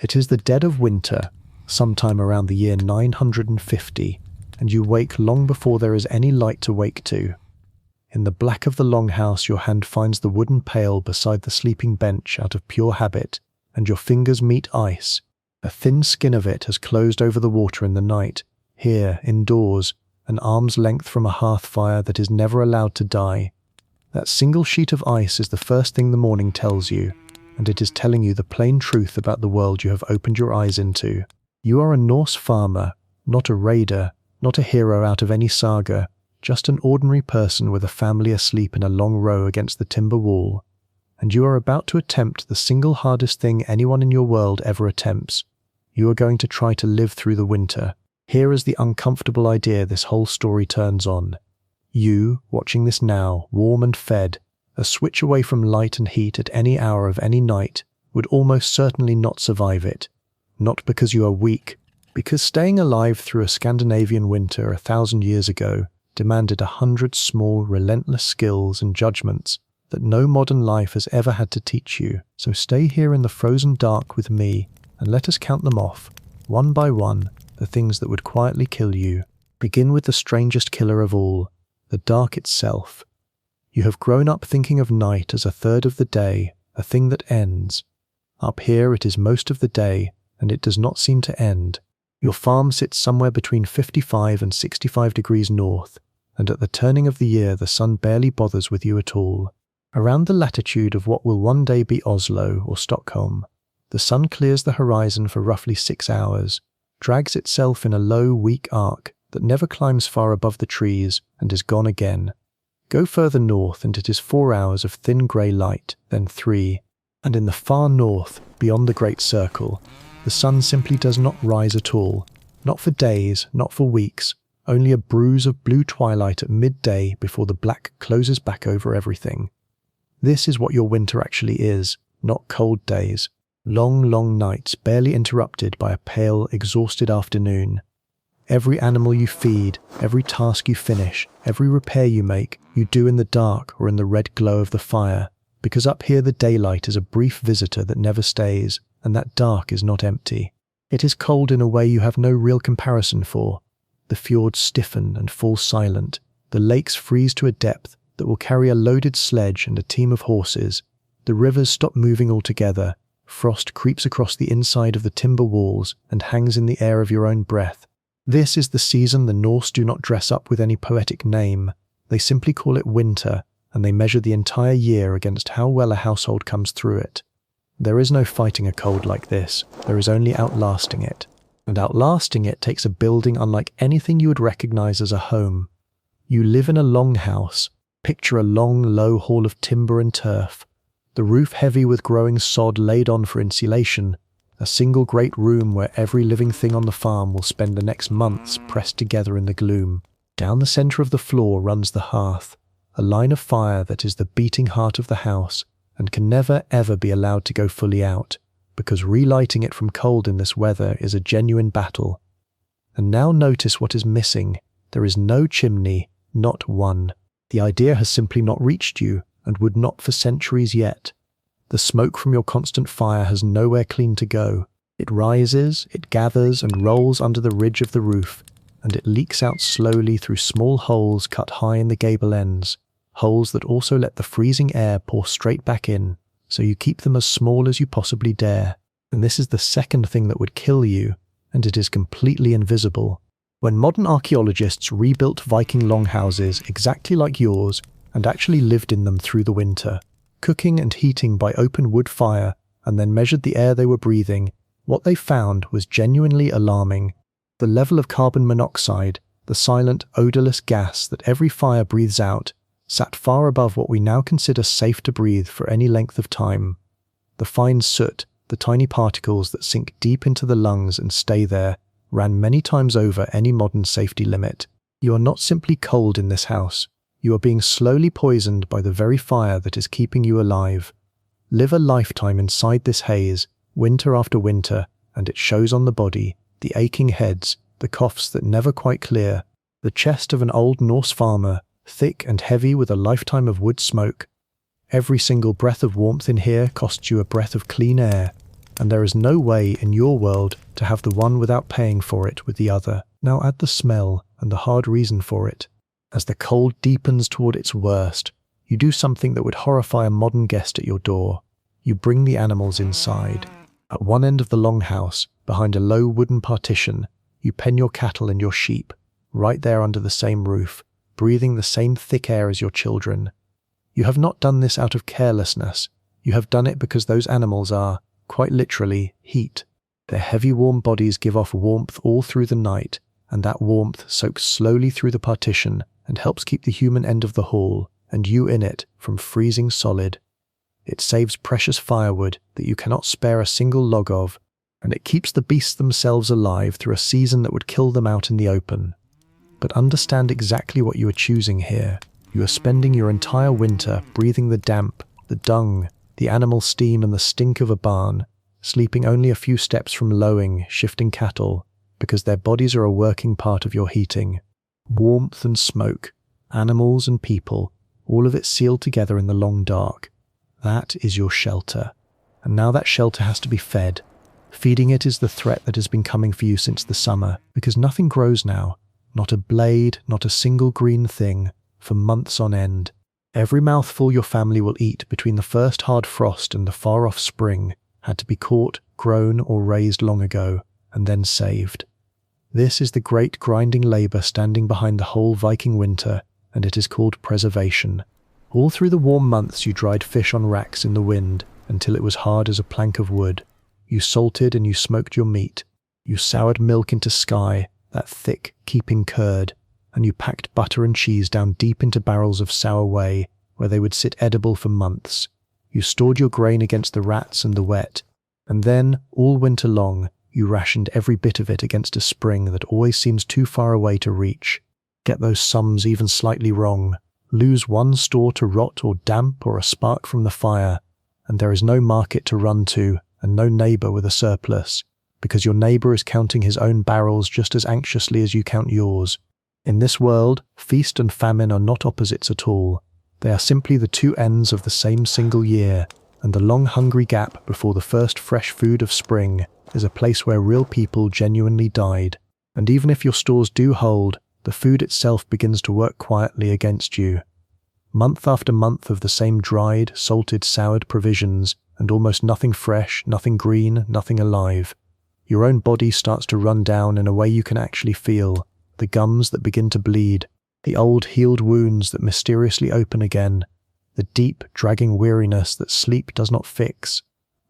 It is the dead of winter, sometime around the year 950, and you wake long before there is any light to wake to. In the black of the longhouse, your hand finds the wooden pail beside the sleeping bench out of pure habit, and your fingers meet ice. A thin skin of it has closed over the water in the night, here, indoors, an arm's length from a hearth-fire that is never allowed to die. That single sheet of ice is the first thing the morning tells you, and it is telling you the plain truth about the world you have opened your eyes into. You are a Norse farmer, not a raider, not a hero out of any saga, just an ordinary person with a family asleep in a long row against the timber wall. And you are about to attempt the single hardest thing anyone in your world ever attempts. You are going to try to live through the winter. Here is the uncomfortable idea this whole story turns on. You, watching this now, warm and fed, a switch away from light and heat at any hour of any night, would almost certainly not survive it. Not because you are weak, because staying alive through a Scandinavian winter 1,000 years ago demanded 100 small, relentless skills and judgments that no modern life has ever had to teach you. So stay here in the frozen dark with me, and let us count them off, one by one, the things that would quietly kill you. Begin with the strangest killer of all, the dark itself. You have grown up thinking of night as a third of the day, a thing that ends. Up here it is most of the day, and it does not seem to end. Your farm sits somewhere between 55 and 65 degrees north, and at the turning of the year the sun barely bothers with you at all. Around the latitude of what will one day be Oslo or Stockholm, the sun clears the horizon for roughly 6 hours, drags itself in a low, weak arc that never climbs far above the trees and is gone again. Go further north and it is 4 hours of thin grey light, then 3, and in the far north, beyond the Great Circle, the sun simply does not rise at all, not for days, not for weeks, only a bruise of blue twilight at midday before the black closes back over everything. This is what your winter actually is, not cold days. Long, long nights barely interrupted by a pale, exhausted afternoon. Every animal you feed, every task you finish, every repair you make, you do in the dark or in the red glow of the fire, because up here the daylight is a brief visitor that never stays, and that dark is not empty. It is cold in a way you have no real comparison for. The fjords stiffen and fall silent, the lakes freeze to a depth that will carry a loaded sledge and a team of horses, the rivers stop moving altogether, frost creeps across the inside of the timber walls and hangs in the air of your own breath. This is the season the Norse do not dress up with any poetic name. They simply call it winter, and they measure the entire year against how well a household comes through it. There is no fighting a cold like this, there is only outlasting it. And outlasting it takes a building unlike anything you would recognize as a home. You live in a longhouse. Picture a long, low hall of timber and turf, the roof heavy with growing sod laid on for insulation, a single great room where every living thing on the farm will spend the next months pressed together in the gloom. Down the center of the floor runs the hearth, a line of fire that is the beating heart of the house and can never ever be allowed to go fully out, because relighting it from cold in this weather is a genuine battle. And now notice what is missing. There is no chimney, not one. The idea has simply not reached you, and would not for centuries yet. The smoke from your constant fire has nowhere clean to go. It rises, it gathers and rolls under the ridge of the roof, and it leaks out slowly through small holes cut high in the gable ends, holes that also let the freezing air pour straight back in, so you keep them as small as you possibly dare. And this is the second thing that would kill you, and it is completely invisible. When modern archaeologists rebuilt Viking longhouses exactly like yours and actually lived in them through the winter, cooking and heating by open wood fire, and then measured the air they were breathing, what they found was genuinely alarming. The level of carbon monoxide, the silent, odorless gas that every fire breathes out, sat far above what we now consider safe to breathe for any length of time. The fine soot, the tiny particles that sink deep into the lungs and stay there, ran many times over any modern safety limit. You are not simply cold in this house. You are being slowly poisoned by the very fire that is keeping you alive. Live a lifetime inside this haze, winter after winter, and it shows on the body, the aching heads, the coughs that never quite clear, the chest of an old Norse farmer, thick and heavy with a lifetime of wood smoke. Every single breath of warmth in here costs you a breath of clean air, and there is no way in your world to have the one without paying for it with the other. Now add the smell and the hard reason for it. As the cold deepens toward its worst, you do something that would horrify a modern guest at your door. You bring the animals inside. At one end of the longhouse, behind a low wooden partition, you pen your cattle and your sheep, right there under the same roof, breathing the same thick air as your children. You have not done this out of carelessness. You have done it because those animals are, quite literally, heat. Their heavy warm bodies give off warmth all through the night, and that warmth soaks slowly through the partition and helps keep the human end of the hall, and you in it, from freezing solid. It saves precious firewood that you cannot spare a single log of, and it keeps the beasts themselves alive through a season that would kill them out in the open. But understand exactly what you are choosing here. You are spending your entire winter breathing the damp, the dung, the animal steam and the stink of a barn, sleeping only a few steps from lowing, shifting cattle, because their bodies are a working part of your heating. Warmth and smoke, animals and people, all of it sealed together in the long dark. That is your shelter. And now that shelter has to be fed. Feeding it is the threat that has been coming for you since the summer, because nothing grows now. Not a blade, not a single green thing, for months on end. Every mouthful your family will eat between the first hard frost and the far-off spring had to be caught, grown or raised long ago, and then saved. This is the great grinding labour standing behind the whole Viking winter, and it is called preservation. All through the warm months you dried fish on racks in the wind until it was hard as a plank of wood. You salted and you smoked your meat. You soured milk into sky, that thick, keeping curd, and you packed butter and cheese down deep into barrels of sour whey, where they would sit edible for months. You stored your grain against the rats and the wet, and then, all winter long, you rationed every bit of it against a spring that always seems too far away to reach. Get those sums even slightly wrong. Lose one store to rot or damp or a spark from the fire, and there is no market to run to and no neighbour with a surplus, because your neighbour is counting his own barrels just as anxiously as you count yours. In this world, feast and famine are not opposites at all. They are simply the two ends of the same single year, and the long hungry gap before the first fresh food of spring is a place where real people genuinely died. And even if your stores do hold, the food itself begins to work quietly against you. Month after month of the same dried, salted, soured provisions, and almost nothing fresh, nothing green, nothing alive. Your own body starts to run down in a way you can actually feel, the gums that begin to bleed, the old healed wounds that mysteriously open again, the deep, dragging weariness that sleep does not fix.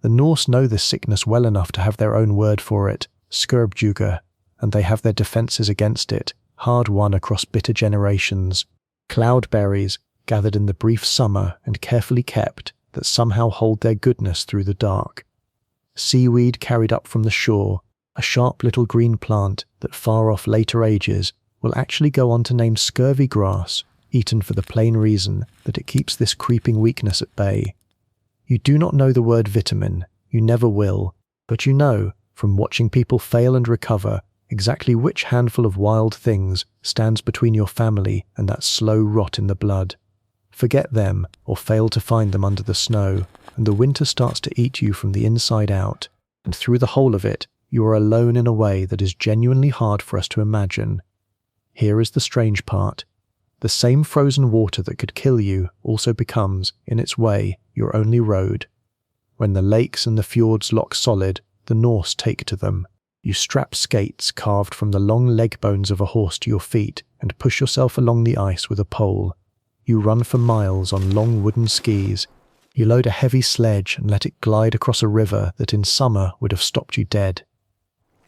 The Norse know this sickness well enough to have their own word for it, Skyrbjugr, and they have their defences against it, hard won across bitter generations. Cloudberries, gathered in the brief summer and carefully kept, that somehow hold their goodness through the dark. Seaweed carried up from the shore, a sharp little green plant that far off later ages will actually go on to name scurvy grass, eaten for the plain reason that it keeps this creeping weakness at bay. You do not know the word vitamin, you never will, but you know, from watching people fail and recover, exactly which handful of wild things stands between your family and that slow rot in the blood. Forget them, or fail to find them under the snow, and the winter starts to eat you from the inside out, and through the whole of it, you are alone in a way that is genuinely hard for us to imagine. Here is the strange part. The same frozen water that could kill you also becomes, in its way, your only road. When the lakes and the fjords lock solid, the Norse take to them. You strap skates carved from the long leg bones of a horse to your feet and push yourself along the ice with a pole. You run for miles on long wooden skis. You load a heavy sledge and let it glide across a river that in summer would have stopped you dead.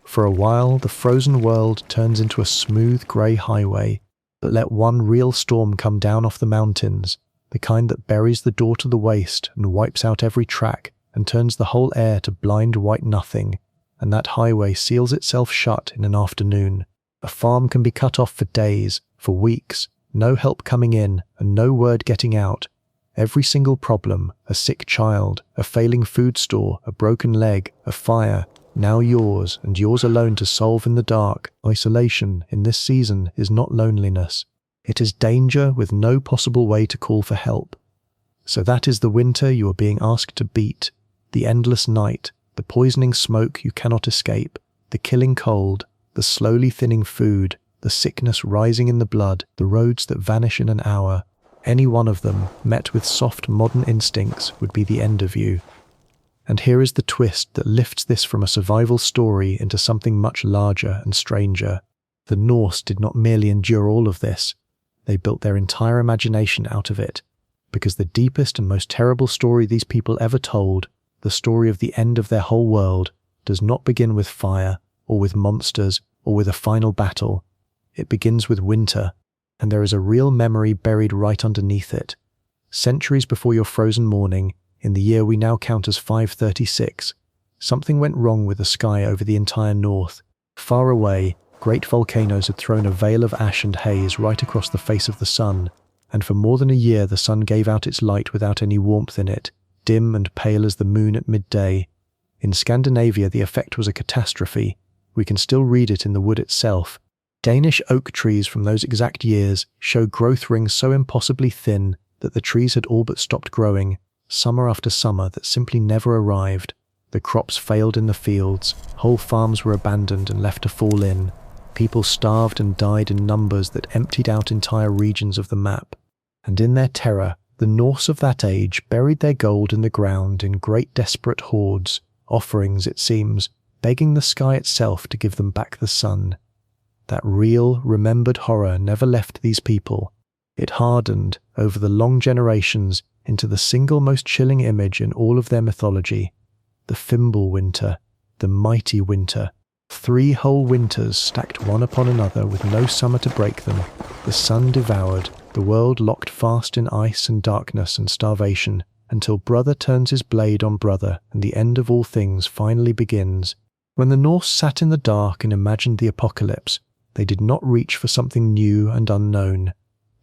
For a while, the frozen world turns into a smooth grey highway, but let one real storm come down off the mountains, the kind that buries the door to the waist and wipes out every track and turns the whole air to blind white nothing, and that highway seals itself shut in an afternoon. A farm can be cut off for days, for weeks, no help coming in and no word getting out. Every single problem, a sick child, a failing food store, a broken leg, a fire, now yours and yours alone to solve in the dark. Isolation in this season is not loneliness. It is danger with no possible way to call for help. So that is the winter you are being asked to beat, the endless night, The poisoning smoke you cannot escape, the killing cold, the slowly thinning food, the sickness rising in the blood, the roads that vanish in an hour. Any one of them, met with soft modern instincts, would be the end of you. And here is the twist that lifts this from a survival story into something much larger and stranger. The Norse did not merely endure all of this, they built their entire imagination out of it, because the deepest and most terrible story these people ever told, the story of the end of their whole world, does not begin with fire, or with monsters, or with a final battle. It begins with winter, and there is a real memory buried right underneath it. Centuries before your frozen morning, in the year we now count as 536, something went wrong with the sky over the entire north. Far away, great volcanoes had thrown a veil of ash and haze right across the face of the sun, and for more than a year the sun gave out its light without any warmth in it, dim and pale as the moon at midday. In Scandinavia the effect was a catastrophe. We can still read it in the wood itself. Danish oak trees from those exact years show growth rings so impossibly thin that the trees had all but stopped growing, summer after summer that simply never arrived. The crops failed in the fields, whole farms were abandoned and left to fall in. People starved and died in numbers that emptied out entire regions of the map. And in their terror, the Norse of that age buried their gold in the ground in great desperate hoards, offerings, it seems, begging the sky itself to give them back the sun. That real, remembered horror never left these people. It hardened, over the long generations, into the single most chilling image in all of their mythology. The Fimbulwinter, the mighty winter. 3 whole winters stacked one upon another with no summer to break them. The sun devoured, the world locked fast in ice and darkness and starvation, until brother turns his blade on brother and the end of all things finally begins. When the Norse sat in the dark and imagined the apocalypse, they did not reach for something new and unknown.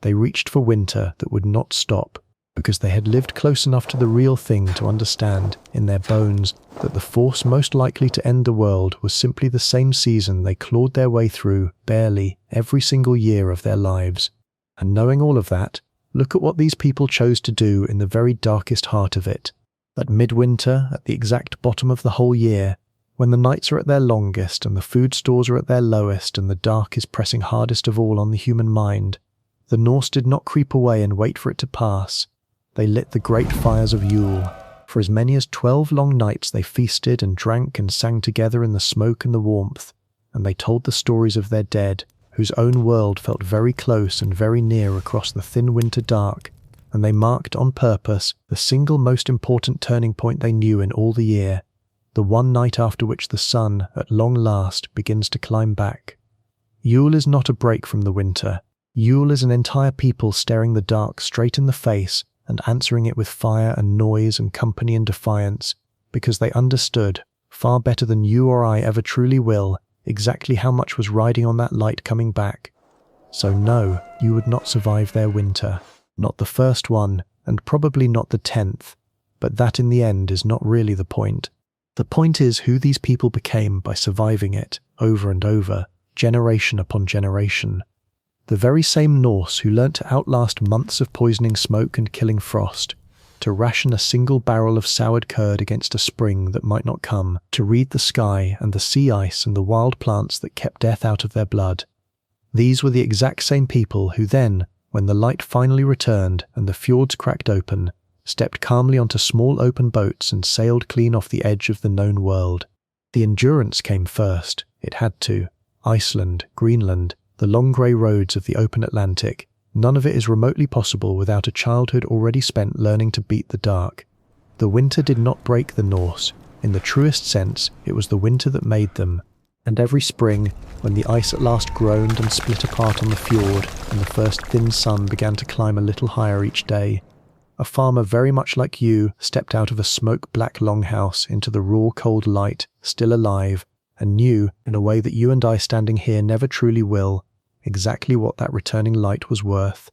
They reached for winter that would not stop, because they had lived close enough to the real thing to understand, in their bones, that the force most likely to end the world was simply the same season they clawed their way through, barely, every single year of their lives. And knowing all of that, look at what these people chose to do in the very darkest heart of it. At midwinter, at the exact bottom of the whole year, when the nights are at their longest and the food stores are at their lowest and the dark is pressing hardest of all on the human mind, the Norse did not creep away and wait for it to pass. They lit the great fires of Yule. For as many as 12 long nights they feasted and drank and sang together in the smoke and the warmth, and they told the stories of their dead, whose own world felt very close and very near across the thin winter dark, and they marked on purpose the single most important turning point they knew in all the year, the one night after which the sun, at long last, begins to climb back. Yule is not a break from the winter. Yule is an entire people staring the dark straight in the face and answering it with fire and noise and company and defiance, because they understood, far better than you or I ever truly will, exactly how much was riding on that light coming back. So no, you would not survive their winter. Not the first one, and probably not the 10th, but that in the end is not really the point. The point is who these people became by surviving it, over and over, generation upon generation. The very same Norse who learnt to outlast months of poisoning smoke and killing frost, to ration a single barrel of soured curd against a spring that might not come, to read the sky and the sea ice and the wild plants that kept death out of their blood. These were the exact same people who then, when the light finally returned and the fjords cracked open, stepped calmly onto small open boats and sailed clean off the edge of the known world. The endurance came first, it had to. Iceland, Greenland, the long grey roads of the open Atlantic, none of it is remotely possible without a childhood already spent learning to beat the dark. The winter did not break the Norse. In the truest sense, it was the winter that made them. And every spring, when the ice at last groaned and split apart on the fjord, and the first thin sun began to climb a little higher each day, a farmer very much like you stepped out of a smoke-black longhouse into the raw cold light, still alive, and knew, in a way that you and I standing here never truly will, exactly what that returning light was worth.